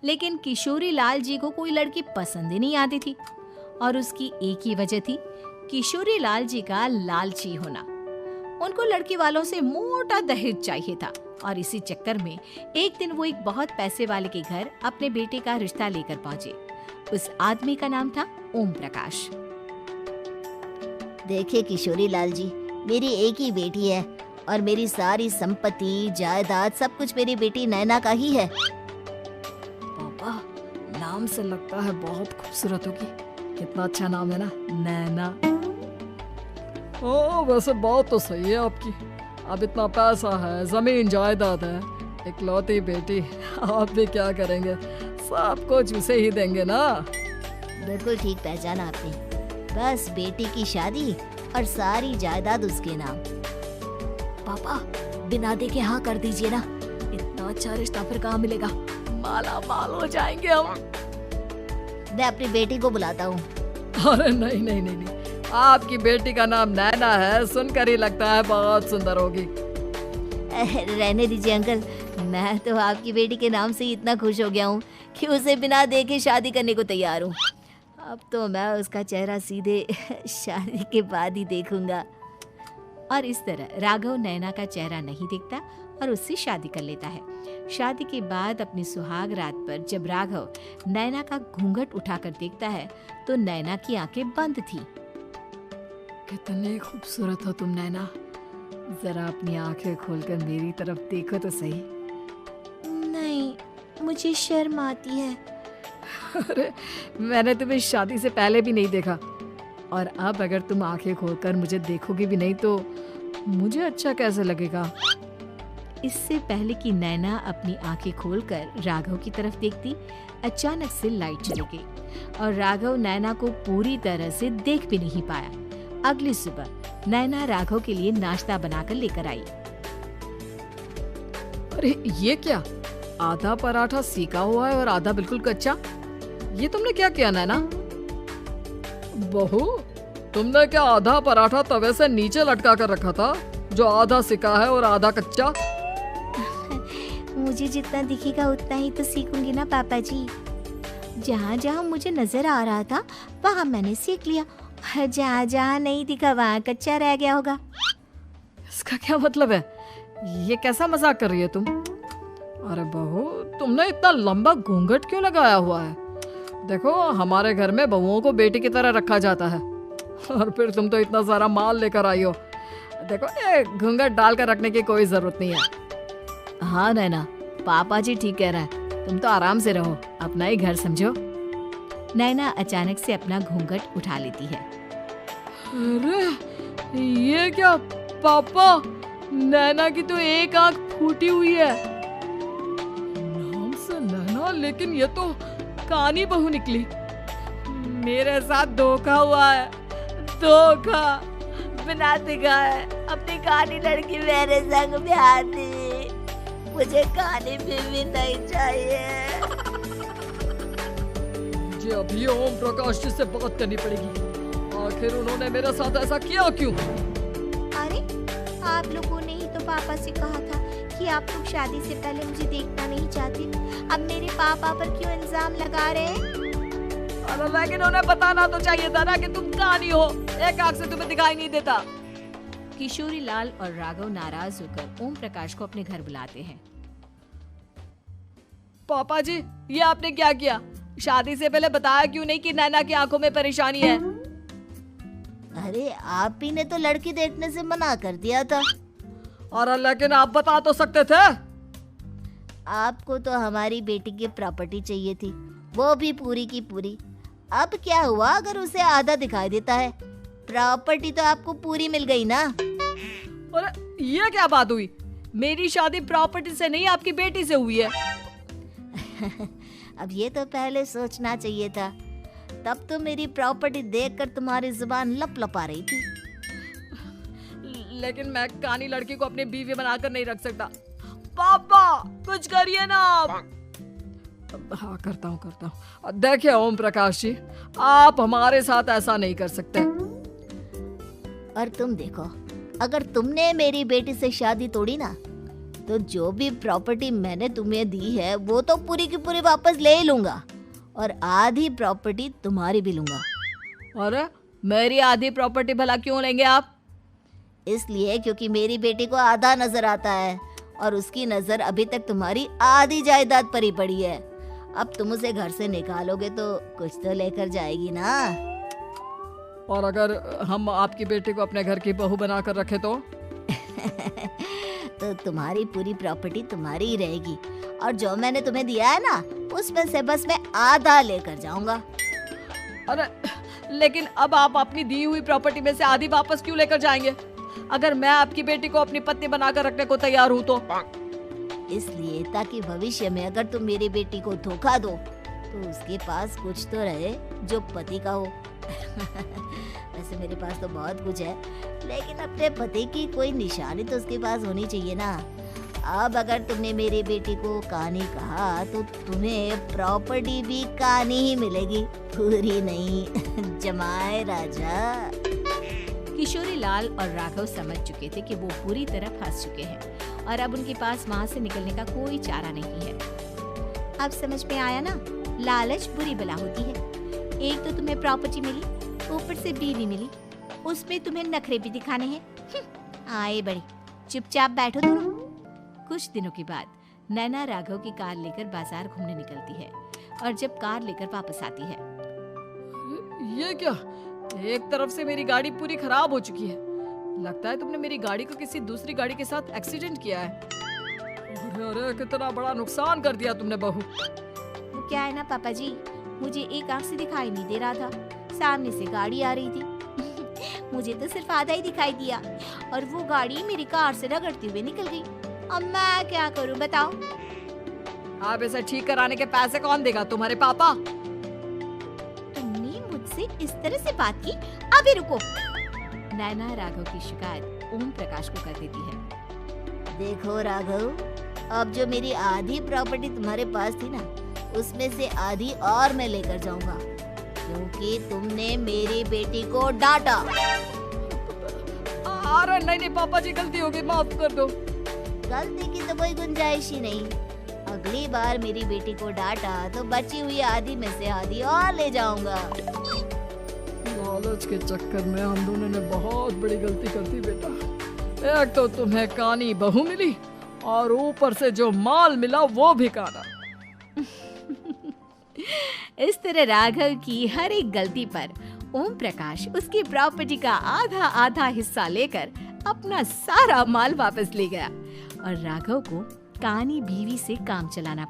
लेकिन किशोरी लाल जी को कोई लड़की पसंद ही नहीं आती थी और उसकी एक ही वजह थी, किशोरी लाल जी का लालची होना। उनको लड़की वालों से मोटा दहेज चाहिए था और इसी चक्कर में एक दिन वो एक बहुत पैसे वाले के घर अपने बेटे का रिश्ता लेकर पहुंचे। उस आदमी का नाम था ओम प्रकाश। देखिए किशोरी लाल जी, मेरी एक ही बेटी है और मेरी सारी संपत्ति जायदाद सब कुछ मेरी बेटी नैना का ही है। पापा, नाम से लगता है बहुत खूबसूरत होगी। कितना अच्छा नाम है ना, नैना। ओ, वैसे बात तो सही है आपकी। अब इतना पैसा है, जमीन जायदाद है, इकलौती बेटी, आप भी क्या करेंगे? सब कुछ उसे ही देंगे ना। बिल्कुल ठीक पहचाना आपने। बस बेटी की शादी और सारी जायदाद उसके नाम। पापा, बिना देखे हाँ कर दीजिए ना। इतना अच्छा रिश्ता फिर कहाँ मिलेगा? माला माल हो जाएंगे हम। मैं अपनी बेटी को बुलाता हूँ। अरे नहीं नहीं नहीं नहीं, आपकी बेटी का नाम नैना है, सुनकर ही लगता है बहुत सुंदर होगी। रहने दीजिए अंकल, मैं तो आपकी बेटी के नाम से ही इतना खुश हो गया हूँ कि उसे बिना देखे शादी करने को तैयार हूँ। अब तो मैं उसका चेहरा सीधे शादी के बाद ही देखूंगा। और इस तरह राघव नैना का चेहरा नहीं देखता और उससे शादी कर लेता है। शादी के बाद अपनी सुहाग रात पर जब राघव नैना का घूंघट उठाकर देखता है तो नैना की आंखें बंद थी। कितनी खूबसूरत हो तुम नैना, जरा अपनी आंखें खोलकर मेरी तरफ देखो तो सही। नहीं, मुझे शर्म आती है। अरे, मैंने तुम्हें शादी से पहले भी नहीं देखा और अब अगर तुम आंखें खोलकर मुझे देखोगी भी नहीं तो मुझे अच्छा कैसे लगेगा? इससे पहले कि नैना अपनी आंखें खोलकर राघव की तरफ देखती, अचानक से लाइट चली गई और राघव नैना को पूरी तरह से देख भी नहीं पाया। अगली सुबह नैना राघव के लिए नाश्ता बनाकर लेकर आई। अरे ये क्या, आधा पराठा सेका हुआ है और आधा बिल्कुल कच्चा। ये तुमने क्या किया नैना? बहू, तुमने क्या आधा पराठा तवे से नीचे लटका कर रखा था जो आधा सेका है और आधा कच्चा? मुझे जितना दिखेगा उतना ही तो सीखूंगी ना पापा जी। जहाँ जहाँ मुझे नजर आ रहा था वहाँ मैंने सीख लिया, जहाँ जहाँ नहीं दिखा वहाँ कच्चा रह गया होगा। इसका क्या मतलब है? ये कैसा मजाक कर रही है तुम? अरे बहू, तुमने इतना लंबा घूंघट क्यों लगाया हुआ है? देखो, हमारे घर में बहुओं को बेटी की तरह रखा जाता है और फिर तुम तो इतना सारा माल लेकर आई हो। देखो, ये घूंघट डालकर रखने की कोई जरूरत नहीं है। हाँ नैना, पापा जी ठीक कह रहे हैं, तुम तो आराम से रहो, अपना ही घर समझो। नैना अचानक से अपना घूंघट उठा लेती है। अरे ये क्या पापा, नैना की तो एक आंख फूटी हुई है। नाम से नैना, लेकिन ये तो कानी बहू निकली। मेरे साथ धोखा हुआ है, धोखा। बिना दिखाए अपनी काली लड़की मेरे संग ब्याह दी। मुझे काली बीवी नहीं चाहिए। मुझे अभी ओम प्रकाश जी से बात करनी पड़ेगी। आखिर उन्होंने मेरे साथ ऐसा किया क्यों? अरे, आप लोगों ने ही तो पापा से कहा था कि आप लोग शादी से पहले मुझे देखना नहीं चाहते। अब मेरे पापा पर क्यों इल्जाम लगा रहे हैं? अरे लेकिन उन्हें बताना तो चाहिए था ना कि तुम कानी हो, एक आंख से तुम्हें दिखाई नहीं देता। किशोरी लाल और राघव नाराज होकर ओम प्रकाश को अपने घर बुलाते हैं। पापा जी, ये आपने क्या किया? शादी से पहले बताया क्यों नहीं कि नैना की आंखों में परेशानी है? अरे, आप ही ने तो लड़की देखने से मना कर दिया था। और लेकिन आप बता तो सकते थे। आपको तो हमारी बेटी की प्रॉपर्टी चाहिए थी, वो भी पूरी की पूरी। अब क्या हुआ अगर उसे आधा दिखाई देता है? प्रॉपर्टी तो आपको पूरी मिल गई ना। अरे ये क्या बात हुई? मेरी शादी प्रॉपर्टी से नहीं, आपकी बेटी से हुई है। अब ये तो पहले सोचना चाहिए था। तब तो मेरी प्रॉपर्टी देखकर तुम्हारी जुबान लप लप आ रही थी। लेकिन मैं कानी लड़की को अपनी बीवी बनाकर नहीं रख सकता। पापा, कुछ करिए ना आप। हाँ, करता हूँ। देखिए ओम प्रकाश जी, आप हमारे साथ ऐसा नहीं कर सकते। और तुम देखो, अगर तुमने मेरी बेटी से शादी तोड़ी ना तो जो भी प्रॉपर्टी मैंने तुम्हें दी है वो तो पूरी की पूरी वापस ले ही लूंगा और आधी प्रॉपर्टी तुम्हारी भी लूंगा। अरे मेरी आधी प्रॉपर्टी भला क्यों लेंगे आप? इसलिए क्योंकि मेरी बेटी को आधा नजर आता है और उसकी नजर अभी तक तुम्हारी आधी जायदाद पर ही पड़ी है। अब तुम उसे घर से निकालोगे तो कुछ तो लेकर जाएगी ना। और अगर हम आपकी बेटी को अपने घर की बहू बनाकर रखे तो? तो तुम्हारी पूरी प्रॉपर्टी तुम्हारी ही रहेगी और जो मैंने तुम्हें दिया है ना उसमें से बस मैं आधा लेकर जाऊंगा। अरे लेकिन अब आप अपनी दी हुई प्रॉपर्टी में से आधी वापस क्यों लेकर जाएंगे? अगर मैं आपकी बेटी को अपनी पत्नी बनाकर रखने को तैयार हूँ तो? इसलिए ताकि भविष्य में अगर तुम मेरी बेटी को धोखा दो तो उसके पास कुछ तो रहे जो पति का हो। वैसे मेरे पास तो बहुत कुछ है लेकिन अपने पति की कोई निशानी तो उसके पास होनी चाहिए ना। अब अगर तुमने मेरी बेटी को कहानी कहा तो तुम्हें प्रॉपर्टी भी कहानी ही मिलेगी, पूरी नहीं। जमाए राजा। किशोरी लाल और राघव समझ चुके थे कि वो पूरी तरह फंस चुके हैं और अब उनके पास वहाँ से निकलने का कोई चारा नहीं है। अब समझ में आया ना, लालच बुरी बला होती है। एक तो तुम्हें प्रॉपर्टी मिली, ऊपर से बीवी मिली, उसमें तुम्हें नखरे भी दिखाने हैं। आए बड़ी, चुपचाप बैठो दोनों। कुछ दिनों के बाद नैना राघव की कार लेकर बाजार घूमने निकलती है और जब कार लेकर वापस आती है, ये क्या? एक तरफ से मेरी गाड़ी पूरी खराब हो चुकी है। लगता है तुमने मेरी गाड़ी को किसी दूसरी गाड़ी के साथ एक्सीडेंट किया है। अरे अरे कितना बड़ा नुकसान कर दिया तुमने बहू। वो क्या है ना पापा जी, मुझे एक आंख से दिखाई नहीं दे रहा था, सामने से गाड़ी आ रही थी। मुझे तो सिर्फ आधा ही दिखाई दिया और वो गाड़ी मेरी कार से रगड़ती हुई निकल गई। अब मैं क्या करूं बताओ? आप इसे ठीक कराने के पैसे कौन देगा? तुम्हारे पापा? तुमने मुझसे इस तरह से बात की? अभी रुको। नैना राघव की शिकायत ओम प्रकाश को कर देती है। देखो राघव, अब जो मेरी आधी प्रॉपर्टी तुम्हारे पास थी ना उसमें से आधी और मैं लेकर जाऊंगा क्योंकि तुमने मेरी बेटी को डांटा। अरे नहीं नहीं पापा जी, गलती हो गई, माफ कर दो। गलती की तो कोई गुंजाइश ही नहीं। अगली बार मेरी बेटी को डांटा तो बची हुई आधी में से आधी और ले जाऊंगा। लालच के चक्कर में हम दोनों ने बहुत बड़ी गलती कर दी बेटा। एक तो तुम्हें कानी बहू मिली और ऊपर से जो माल मिला वो भी काना। इस तरह राघव की हर एक गलती पर ओम प्रकाश उसकी प्रॉपर्टी का आधा आधा हिस्सा लेकर अपना सारा माल वापस ले गया और राघव को कानी बीवी से काम चलाना